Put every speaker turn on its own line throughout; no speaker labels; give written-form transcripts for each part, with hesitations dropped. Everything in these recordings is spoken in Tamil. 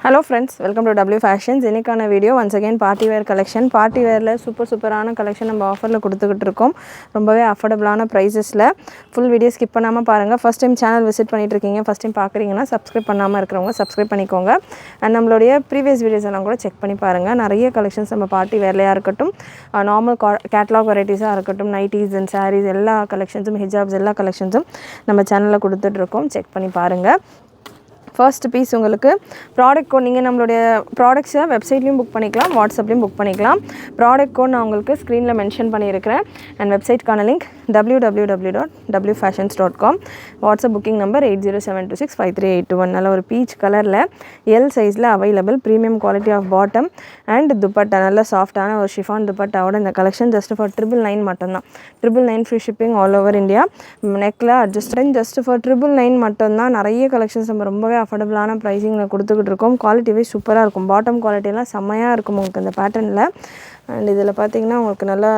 Hello friends, welcome to W Fashions. இன்னைக்கான video once again party wear collection. Party wearல சூப்பரான collection நம்ம ஆஃபர்ல கொடுத்துக்கிட்டு இருக்கோம். ரொம்பவே அஃபோர்டபிளான பிரைसेसல full வீடியோ ஸ்கிப் பண்ணாம பாருங்க. First time channel visit பண்ணிட்டு இருக்கீங்க, first time பார்க்கறீங்கன்னா subscribe பண்ணாம இருக்கறவங்க subscribe பண்ணிக்கோங்க. and நம்மளுடைய previous videos எல்லாம் கூட செக் பண்ணி பாருங்க. நிறைய collections நம்ம party wearலயா இருக்கட்டும், normal catalog varieties-ஆ இருக்கட்டும், nighties and sarees எல்லா collections-உம் hijabs எல்லா collections-உம் நம்ம சேனல்ல கொடுத்துட்டு இருக்கோம். செக் பண்ணி பாருங்க. First piece உங்களுக்கு ப்ராடக்ட் கோட் நீங்கள் நம்மளுடைய ப்ராடக்ட்ஸை வெப்சைட்லேயும் புக் பண்ணிக்கலாம், வாட்ஸ்அப்லேயும் புக் பண்ணிக்கலாம். ப்ராடக்ட் கோட் நான் உங்களுக்கு ஸ்க்ரீனில் மென்ஷன் பண்ணியிருக்கிறேன். அண்ட் வெப்சைட்கான link www.wfashions.com. WhatsApp booking number 8072653821. நல்ல ஒரு பீச் கலரில் எல் சைஸில் available, premium quality of bottom and dupatta, நல்ல சாஃப்டான ஒரு ஷிஃபான் துப்பட்டாவோட இந்த கலெக்ஷன் ஜஸ்ட் ஃபார் 999 மட்டும்தான். 999 free shipping all over India. நெக்கில் ஜஸ்ட் ஃபார் 999 மட்டும்தான். நிறைய கலெக்ஷன்ஸ் நம்ம ரொம்பவே அஃபோர்டபுளான ப்ரைஸிங்கில் கொடுத்துக்கிட்டு இருக்கோம். குவாலிட்டிவே சூப்பராக இருக்கும். பாட்டம் குவாலிட்டியெல்லாம் செம்மையாக இருக்கும் உங்களுக்கு இந்த பேட்டர்னில். அண்ட் இதில் பார்த்தீங்கன்னா உங்களுக்கு நல்லா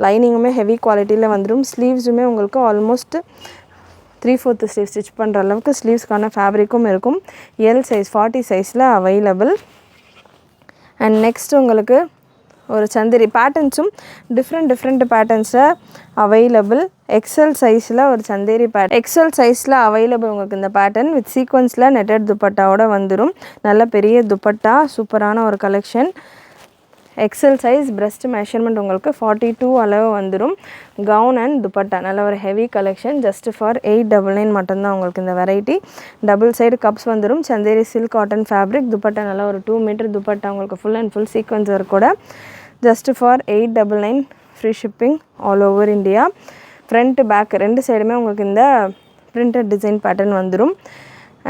லைனிங்குமே ஹெவி குவாலிட்டியில் வந்துடும். ஸ்லீவ்ஸுமே உங்களுக்கு ஆல்மோஸ்ட் 3/4 ஸ்லீவ் ஸ்டிச் பண்ணுற அளவுக்கு ஸ்லீவ்ஸ்க்கான ஃபேப்ரிக்கும் இருக்கும். எல் சைஸ் 40 சைஸில் அவைலபிள். அண்ட் நெக்ஸ்ட் உங்களுக்கு ஒரு சந்திரி பேட்டர்ன்ஸும் டிஃப்ரெண்ட் பேட்டர்ன்ஸில் அவைலபிள். எக்ஸல் சைஸில் ஒரு சந்தேரி பேட்டர்ன், எக்ஸல் சைஸில் அவைலபிள் உங்களுக்கு இந்த பேட்டர்ன் வித் சீக்வன்ஸில் நெட்டட் துப்பட்டாவோட வந்துடும். நல்ல பெரிய துப்பட்டா, சூப்பரான ஒரு collection. XL size, breast measurement உங்களுக்கு 42 அளவு வந்துடும். கவுன் அண்ட் துப்பட்டா, நல்ல ஒரு ஹெவி கலெக்ஷன். ஜஸ்ட் ஃபார் 899 மட்டும்தான் உங்களுக்கு இந்த வெரைட்டி. டபுள் சைடு கப்ஸ் வந்துடும். Chanderi silk cotton fabric. Dupatta நல்ல ஒரு 2 மீட்டர் துப்பட்டா உங்களுக்கு ஃபுல் அண்ட் ஃபுல் சீக்வன்ஸ் கூட. Just for 899 free shipping all over India. Front back ரெண்டு சைடுமே உங்களுக்கு இந்த பிரிண்டட் டிசைன் பேட்டர்ன் வந்துடும்.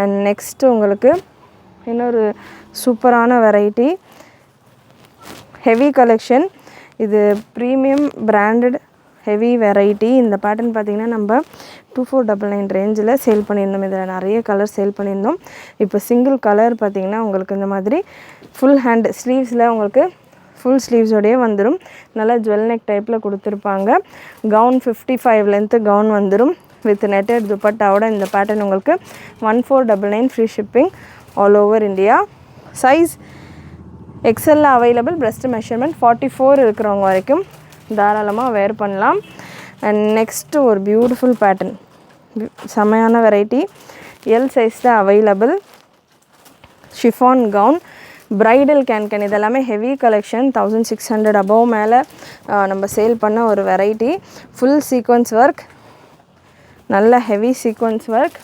அண்ட் நெக்ஸ்ட்டு உங்களுக்கு இன்னொரு சூப்பரான வெரைட்டி, ஹெவி கலெக்ஷன். இது ப்ரீமியம் பிராண்டட் ஹெவி வெரைட்டி. இந்த பேட்டர்ன் பார்த்திங்கன்னா நம்ம 2499 ரேஞ்சில் சேல் பண்ணியிருந்தோம். இதில் நிறைய கலர் சேல் பண்ணியிருந்தோம். இப்போ சிங்கிள் கலர் பார்த்திங்கன்னா உங்களுக்கு இந்த மாதிரி ஃபுல் ஹேண்ட் ஸ்லீவ்ஸில் உங்களுக்கு ஃபுல் ஸ்லீவ்ஸோடையே வந்துடும். நல்லா ஜுவல் நெக் டைப்பில் கொடுத்துருப்பாங்க. கவுன் 55 லென்த்து கவுன் வந்துடும் வித் நெட்டட் துப்பட்டாவோட இந்த பேட்டர்ன் உங்களுக்கு 1499 free shipping all over India. Size எக்ஸலில் அவைலபிள். பிரஸ்ட் மெஷர்மெண்ட் 44 இருக்கிறவங்க வரைக்கும் தாராளமாக வேர் பண்ணலாம். அண்ட் நெக்ஸ்ட்டு ஒரு பியூட்டிஃபுல் பேட்டர்ன், செமையான வெரைட்டி. எல் சைஸில் available. Chiffon gown, bridal can இதெல்லாமே ஹெவி கலெக்ஷன். 1600 அபவ் மேலே நம்ம சேல் பண்ண ஒரு வெரைட்டி. ஃபுல் சீக்வன்ஸ் ஒர்க், நல்ல heavy sequins work.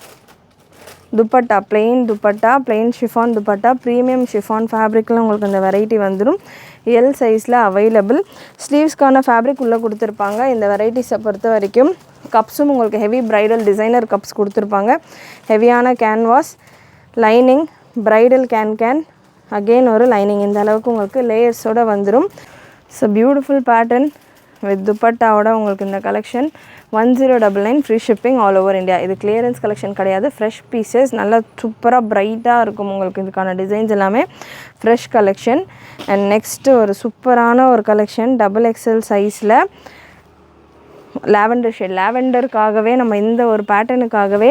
Dupatta plain dupatta, plain chiffon dupatta, premium chiffon ஃபேப்ரிக்கில் உங்களுக்கு இந்த வெரைட்டி வந்துடும். எல் சைஸில் அவைலபிள். ஸ்லீவ்ஸ்க்கான ஃபேப்ரிக் உள்ளே கொடுத்துருப்பாங்க. இந்த வெரைட்டிஸை பொறுத்த வரைக்கும் கப்ஸும் உங்களுக்கு ஹெவி பிரைடல் டிசைனர் கப்ஸ் கொடுத்துருப்பாங்க. ஹெவியான canvas, lining, bridal can again ஒரு லைனிங். இந்த அளவுக்கு உங்களுக்கு லேயர்ஸோடு வந்துடும். ஸோ பியூட்டிஃபுல் பேட்டர்ன் வித் துப்பட்டாவோட உங்களுக்கு இந்த collection 1099 free shipping all over India. இது கிளியரன்ஸ் கலெக்ஷன் கிடையாது, ஃப்ரெஷ் பீசஸ். நல்லா சூப்பராக ப்ரைட்டாக இருக்கும் உங்களுக்கு. இதுக்கான டிசைன்ஸ் எல்லாமே ஃப்ரெஷ் கலெக்ஷன். அண்ட் நெக்ஸ்ட்டு ஒரு சூப்பரான ஒரு கலெக்ஷன், டபுள் எக்ஸல் சைஸில் லாவெண்டர் ஷேட். லாவெண்டருக்காகவே நம்ம இந்த ஒரு பேட்டர்னுக்காகவே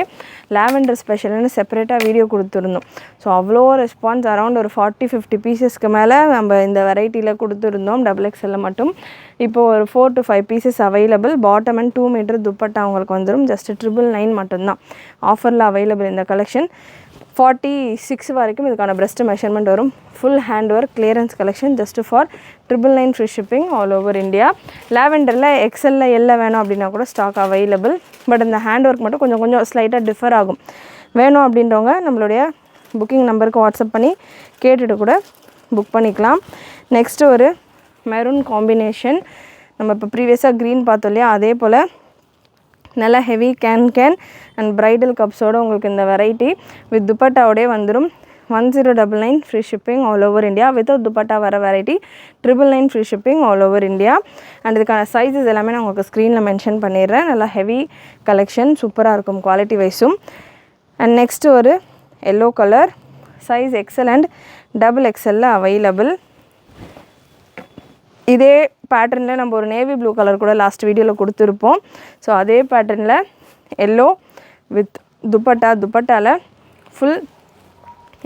லாவெண்டர் ஸ்பெஷல்னு செப்பரேட்டாக வீடியோ கொடுத்துருந்தோம். ஸோ அவ்வளோ ரெஸ்பான்ஸ், அரௌண்ட் ஒரு 40-50 பீசஸ்க்கு மேலே நம்ம இந்த வெரைட்டியில் கொடுத்துருந்தோம் டபுள் எக்ஸலில் மட்டும். இப்போது ஒரு 4 to 5 pieces available. Bottom and 2 metre dupatta உங்களுக்கு வந்துடும். ஜஸ்ட் 999 மட்டும்தான் ஆஃபரில் அவைலபிள் இந்த கலெக்ஷன். 46 வரைக்கும் இதுக்கான பிரஸ்ட் மெஷர்மெண்ட் வரும். Full hand work clearance collection. Just for 999 free shipping all over India. லாவெண்டரில் எக்ஸலில் எல்ல வேணும் அப்படின்னா கூட ஸ்டாக் அவைலபிள். பட் இந்த ஹேண்ட் ஒர்க் மட்டும் கொஞ்சம் ஸ்லைட்டாக டிஃபர் ஆகும். வேணும் அப்படின்றவங்க நம்மளுடைய புக்கிங் நம்பருக்கு வாட்ஸ்அப் பண்ணி கேட்டுட்டு கூட புக் பண்ணிக்கலாம். நெக்ஸ்ட்டு ஒரு மெரூன் காம்பினேஷன். நம்ம இப்போ ப்ரீவியஸாக க்ரீன் பார்த்தோம் இல்லையா, அதே போல் நல்லா ஹெவி கேன் அண்ட் பிரைடல் கப்ஸோடு உங்களுக்கு இந்த வெரைட்டி வித் துப்பட்டாவோடே வந்துடும். 1099 free shipping all over India. Without dupatta வர variety 999 free shipping all over India. And இதுக்கான சைஸஸ் எல்லாமே நான் உங்களுக்கு ஸ்க்ரீனில் மென்ஷன் பண்ணிடுறேன். நல்லா ஹெவி கலெக்ஷன், சூப்பராக இருக்கும் குவாலிட்டி வைஸும். அண்ட் நெக்ஸ்ட்டு ஒரு yellow colour, size XL and double எக்ஸலில் அவைலபிள். இதே பேட்டர்னில் நம்ம ஒரு நேவி ப்ளூ கலர் கூட லாஸ்ட் வீடியோவில் கொடுத்துருப்போம். ஸோ அதே பேட்டர்னில் எல்லோ வித் துப்பட்டாவில் ஃபுல்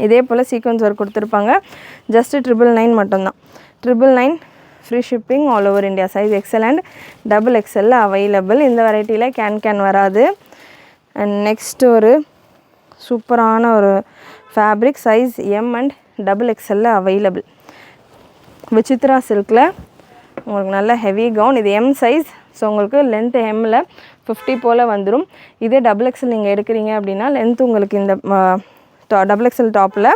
இதே போல் சீக்வன்ஸ் ஒர்க் கொடுத்துருப்பாங்க. ஜஸ்ட்டு 999 மட்டும்தான். 999 free shipping all over India. Size XL and double எக்ஸலில் அவைலபிள். இந்த வெரைட்டியில் கேன் வராது. அண்ட் நெக்ஸ்ட் ஒரு சூப்பரான ஒரு fabric. Size M and double எக்ஸலில் அவைலபிள். விசித்ரா சில்கில் உங்களுக்கு நல்ல ஹெவி கவுன். இது எம் சைஸ். ஸோ உங்களுக்கு லென்த் எம்மில் 50 போல் வந்துடும். இதே டபுள் எக்ஸல் நீங்கள் எடுக்கிறீங்க அப்படின்னா லென்த் உங்களுக்கு இந்த டபுள் எக்ஸல் டாப்பில்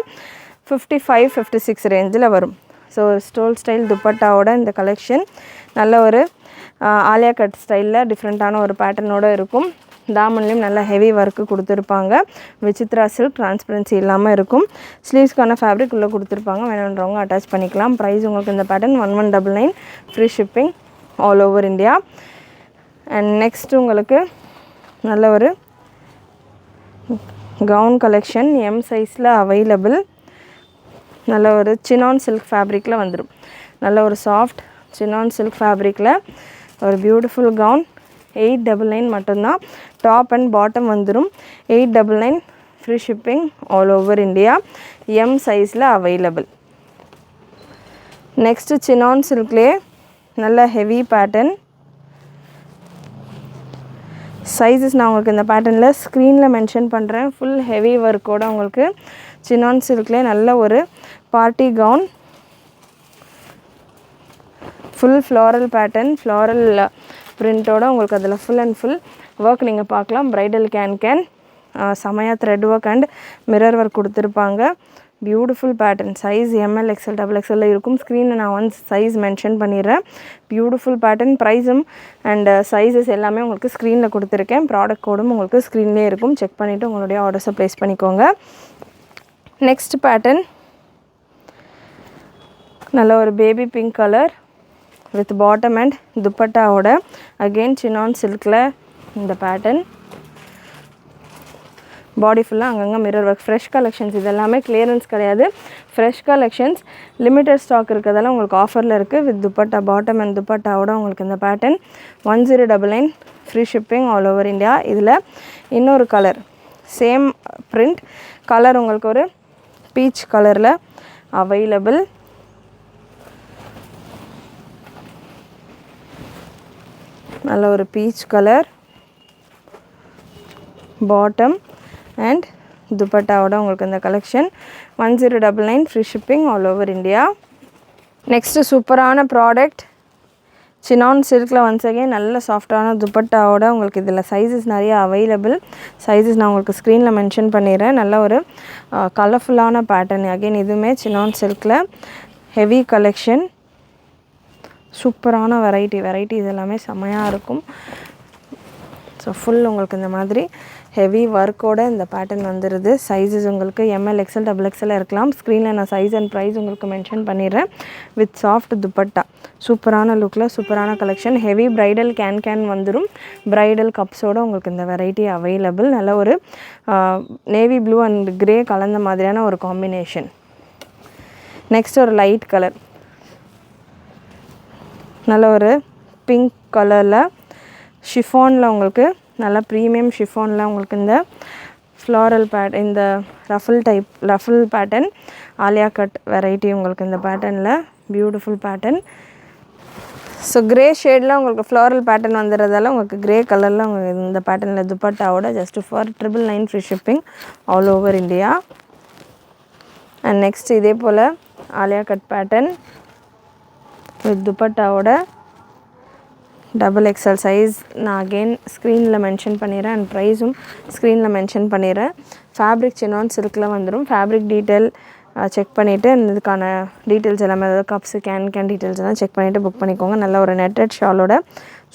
55, 56 ரேஞ்சில் வரும். ஸோ ஸ்டோல் ஸ்டைல் துப்பட்டாவோட இந்த கலெக்ஷன் நல்ல ஒரு ஆலியா கட் ஸ்டைலில் டிஃப்ரெண்ட்டான ஒரு பேட்டர்னோடு இருக்கும். தாமன்லேயும் நல்ல ஹெவி ஒர்க்கு கொடுத்துருப்பாங்க. விசித்ரா சில்க் டிரான்ஸ்பரன்சி இல்லாமல் இருக்கும். ஸ்லீவ்ஸ்க்கான ஃபேப்ரிக் உள்ளே கொடுத்துருப்பாங்க. வேணுன்றவங்க அட்டாச் பண்ணிக்கலாம். ப்ரைஸ் உங்களுக்கு இந்த pattern 1199 free shipping all over India. And next உங்களுக்கு நல்ல ஒரு கவுன் கலெக்ஷன் எம் சைஸில் அவைலபிள். நல்ல ஒரு சினான் சில்க் ஃபேப்ரிக்கில் வந்துடும். நல்ல ஒரு சாஃப்ட் சினான் சில்க் ஃபேப்ரிக்கில் ஒரு பியூட்டிஃபுல் கவுன். 899 மட்டும்தான். டாப் அண்ட் பாட்டம் வந்துடும். 899 free shipping all over India. M சைஸில் அவைலபிள். நெக்ஸ்ட்டு சினான் சில்க்லேயே நல்ல ஹெவி பேட்டர்ன். சைஸஸ் நான் உங்களுக்கு இந்த பேட்டர்னில் ஸ்க்ரீனில் மென்ஷன் பண்ணுறேன். ஃபுல் ஹெவி ஒர்க்கோடு உங்களுக்கு சினான் சில்க்லேயே நல்ல ஒரு party gown. Full floral pattern, floral பிரிண்ட்டோடு உங்களுக்கு அதில் ஃபுல் அண்ட் ஃபுல் ஒர்க் நீங்கள் பார்க்கலாம். ப்ரைடல் கேன் செமையாக thread work and mirror work கொடுத்துருப்பாங்க. Beautiful pattern. Size M L XL double எக்ஸ்எல்ல இருக்கும். ஸ்க்ரீனில் நான் ஒன்ஸ் சைஸ் மென்ஷன் பண்ணிடுறேன். Beautiful pattern. ப்ரைஸும் அண்ட் சைஸஸ் எல்லாமே உங்களுக்கு ஸ்க்ரீனில் கொடுத்துருக்கேன். ப்ராடக்ட் கோடும் உங்களுக்கு ஸ்க்ரீன்லேயே இருக்கும். செக் பண்ணிவிட்டு உங்களுடைய ஆர்டர்ஸை ப்ளேஸ் பண்ணிக்கோங்க. நெக்ஸ்ட் பேட்டர்ன் நல்ல ஒரு baby pink colour with bottom and துப்பட்டாவோட அகெயின் சினான் சில்கில் இந்த பேட்டர்ன். பாடி ஃபுல்லாக அங்கங்கே மிரர் ஒர்க். Fresh collections. இது எல்லாமே கிளியரன்ஸ் கிடையாது. Fresh collections. லிமிட்டட் ஸ்டாக் இருக்கிறதெல்லாம் உங்களுக்கு ஆஃபரில் இருக்குது. வித் துப்பட்டா பாட்டம் அண்ட் துப்பட்டாவோட உங்களுக்கு இந்த pattern 1099 free shipping all over India. இதில் இன்னொரு கலர் சேம் பிரிண்ட் கலர் உங்களுக்கு ஒரு பீச் கலரில் அவைலபிள். நல்ல ஒரு பீச் கலர் பாட்டம் அண்ட் துப்பட்டாவோட உங்களுக்கு இந்த collection 1099 free shipping all over India. Next சூப்பரான ப்ராடக்ட் சினான் சில்கில் ஒன்ஸ் அகெயின் நல்ல சாஃப்டான துப்பட்டாவோட உங்களுக்கு இதில் சைஸஸ் நிறைய அவைலபிள். சைஸஸ் நான் உங்களுக்கு ஸ்க்ரீனில் மென்ஷன் பண்ணிடுறேன். நல்ல ஒரு கலர்ஃபுல்லான பேட்டர்ன். அகெயின் இதுவுமே சினான் சில்கில் ஹெவி கலெக்ஷன். சூப்பரான வெரைட்டிஸ் எல்லாமே செம்மையாக இருக்கும். ஸோ ஃபுல் உங்களுக்கு இந்த மாதிரி ஹெவி ஒர்க்கோட இந்த பேட்டர்ன் வந்துடுது. சைஸஸ் உங்களுக்கு எம்எல் எக்ஸ்எல் டபுள் எக்ஸ்எல் இருக்கலாம். ஸ்க்ரீனில் நான் சைஸ் அண்ட் ப்ரைஸ் உங்களுக்கு மென்ஷன் பண்ணிடுறேன். வித் சாஃப்ட் துப்பட்டா சூப்பரான லுக்கில் சூப்பரான கலெக்ஷன். ஹெவி ப்ரைடல் கேன் வந்துடும். ப்ரைடல் கப்ஸோடு உங்களுக்கு இந்த வெரைட்டி அவைலபிள். நல்ல ஒரு நேவி ப்ளூ அண்ட் கிரே கலந்த மாதிரியான ஒரு காம்பினேஷன். நெக்ஸ்ட் ஒரு லைட் கலர் நல்ல ஒரு பிங்க் கலரில் ஷிஃபானில் உங்களுக்கு நல்லா ப்ரீமியம் ஷிஃபானில் உங்களுக்கு இந்த ஃப்ளாரல் இந்த ruffle pattern Alia cut variety உங்களுக்கு இந்த பேட்டர்னில் பியூட்டிஃபுல் பேட்டர்ன். ஸோ கிரே ஷேடில் உங்களுக்கு ஃப்ளாரல் பேட்டர்ன் வந்துடுறதால உங்களுக்கு கிரே கலரில் உங்களுக்கு இந்த பேட்டர்னில் துப்பட்டாவோட just for 999 free shipping all over India. And next இதே போல் ஆலியா கட் பேட்டர்ன் வித் துப்பட்டாவோட டபுள் எக்ஸ்எல் சைஸ் நான் அகெயின் ஸ்க்ரீனில் மென்ஷன் பண்ணிடுறேன். அண்ட் ப்ரைஸும் ஸ்க்ரீனில் மென்ஷன் பண்ணிடுறேன். ஃபேப்ரிக் சினான் சில்கில் வந்துடும். ஃபேப்ரிக் டீட்டெயில் செக் பண்ணிவிட்டு இதுக்கான டீட்டெயில்ஸ் எல்லாமே அதாவது கப்ஸு கேன் டீட்டெயில்ஸ் எல்லாம் செக் பண்ணிவிட்டு புக் பண்ணிக்கோங்க. நல்ல ஒரு நெட்டட் ஷாலோட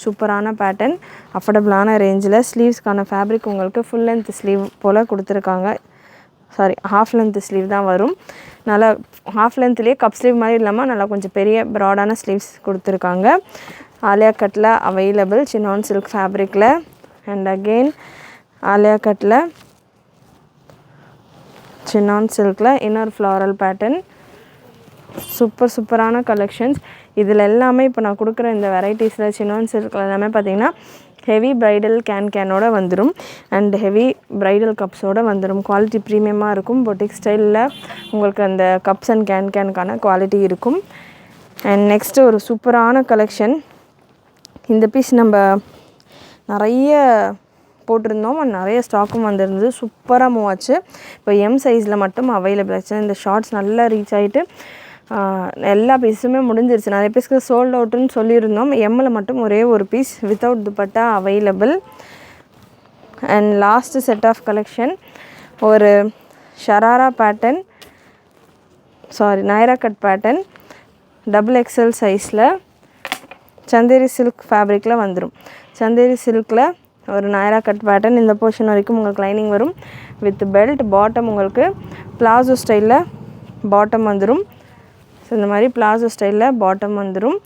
சூப்பரான பேட்டர்ன் அஃபோர்டபுளான ரேஞ்சில். ஸ்லீவ்ஸ்க்கான ஃபேப்ரிக் உங்களுக்கு ஃபுல் லென்த் ஸ்லீவ் போல் கொடுத்துருக்காங்க. ஹாஃப் லென்த் ஸ்லீவ் தான் வரும். நல்லா ஹாஃப் லென்த்லேயே கப் ஸ்லீவ் மாதிரி இல்லாமல் நல்லா கொஞ்சம் பெரிய ப்ராடான ஸ்லீவ்ஸ் கொடுத்துருக்காங்க. ஆலியா கட்டில் அவைலபிள் சினான் சில்க் ஃபேப்ரிக்கில். அண்ட் அகெயின் ஆலியா கட்டில் சினான் சில்கில் இன்னொரு ஃப்ளாரல் பேட்டர்ன். சூப்பரான கலெக்ஷன்ஸ். இதில் எல்லாமே இப்போ நான் கொடுக்குற இந்த வெரைட்டிஸில் சினான் சில்கில் எல்லாமே பார்த்திங்கன்னா ஹெவி பிரைடல் கேனோட வந்துடும் அண்ட் ஹெவி பிரைடல் கப்ஸோடு வந்துடும். குவாலிட்டி ப்ரீமியமாக இருக்கும். பொட்டிக் ஸ்டைலில் உங்களுக்கு அந்த கப்ஸ் அண்ட் கேனுக்கான குவாலிட்டி இருக்கும். அண்ட் நெக்ஸ்ட்டு ஒரு சூப்பரான கலெக்ஷன். இந்த பீஸ் நம்ம நிறைய போட்டிருந்தோம் அண்ட் நிறைய ஸ்டாக்கும் வந்திருந்தது. சூப்பராக மூவ் ஆச்சு. இப்போ எம் சைஸில் மட்டும் அவைலபிள் ஆச்சு. இந்த ஷார்ட்ஸ் நல்லா ரீச் ஆகிட்டு எல்லா பீஸுமே முடிஞ்சிருச்சு. நிறைய பீஸ்க்கு சோல்ட் அவுட்டுன்னு சொல்லியிருந்தோம். எம்மில் மட்டும் ஒரே ஒரு piece without dupatta available. And last set of collection ஒரு sharara pattern, Naira cut pattern, XXL சைஸில் சந்தேரி சில்க் ஃபேப்ரிக்கில் வந்துடும். சந்தேரி சில்கில் ஒரு நைரா கட் பேட்டர்ன். இந்த போர்ஷன் வரைக்கும் உங்களுக்கு லைனிங் வரும் வித் பெல்ட். பாட்டம் உங்களுக்கு பிளாசோ ஸ்டைலில் பாட்டம் வந்துடும். ஸோ இந்த மாதிரி பிளாசோ ஸ்டைலில் பாட்டம் வந்துடும்.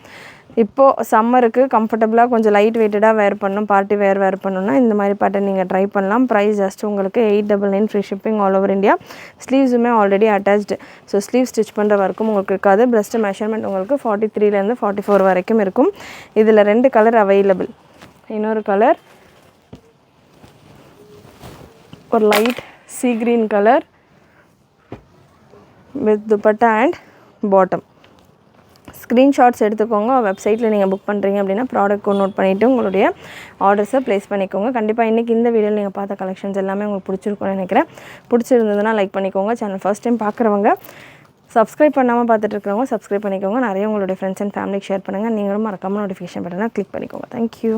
இப்போது சம்மருக்கு கம்ஃபர்டபுளாக கொஞ்சம் லைட் வெயிட்டடாக வேர் பண்ணணும், பார்ட்டி வேர் பண்ணணும்னா இந்த மாதிரி பேட்டர்ன் நீங்கள் ட்ரை பண்ணலாம். ப்ரைஸ் ஜஸ்ட் உங்களுக்கு 899 free shipping all over India. ஸ்லீவ்ஸுமே already attached. So sleeve stitch பண்ணுற வரைக்கும் உங்களுக்கு இருக்காது. பிரஸ்ட் மெஷர்மெண்ட் உங்களுக்கு 43லேருந்து 44 வரைக்கும் இருக்கும். இதில் 2 கலர் அவைலபிள். இன்னொரு கலர் ஒரு light sea green colour with dupatta and bottom. Screenshots எடுத்துக்கோங்க. வெப்சைட்டில் நீங்கள் புக் பண்ணுறீங்க அப்படின்னா ப்ராடக்ட் கோட் நோட் பண்ணிவிட்டு உங்களுடைய ஆர்டர்ஸை ப்ளேஸ் பண்ணிக்கோங்க. கண்டிப்பாக இன்றைக்கி இந்த வீடியோவில் நீங்கள் பார்த்த கலெக்ஷன்ஸ் எல்லாமே உங்களுக்கு பிடிச்சிருக்கும்னு நினைக்கிறேன். பிடிச்சிருந்ததுன்னா லைக் பண்ணிக்கோங்க. சேனல் ஃபர்ஸ்ட் டைம் பார்க்குறவங்க சப்ஸ்கிரைப் பண்ணாமல் பார்த்துட்டு இருக்கிறவங்க சப்ஸ்கிரைப் பண்ணிக்கோங்க. நிறைய உங்களுடைய ஃப்ரெண்ட்ஸ் அண்ட் ஃபேமிலிக்கு ஷேர் பண்ணுங்கள். நீங்களும் மறக்காமல் நோட்டிஃபிகேஷன் பட்டனை கிளிக் பண்ணிக்கோங்க. தேங்க்யூ.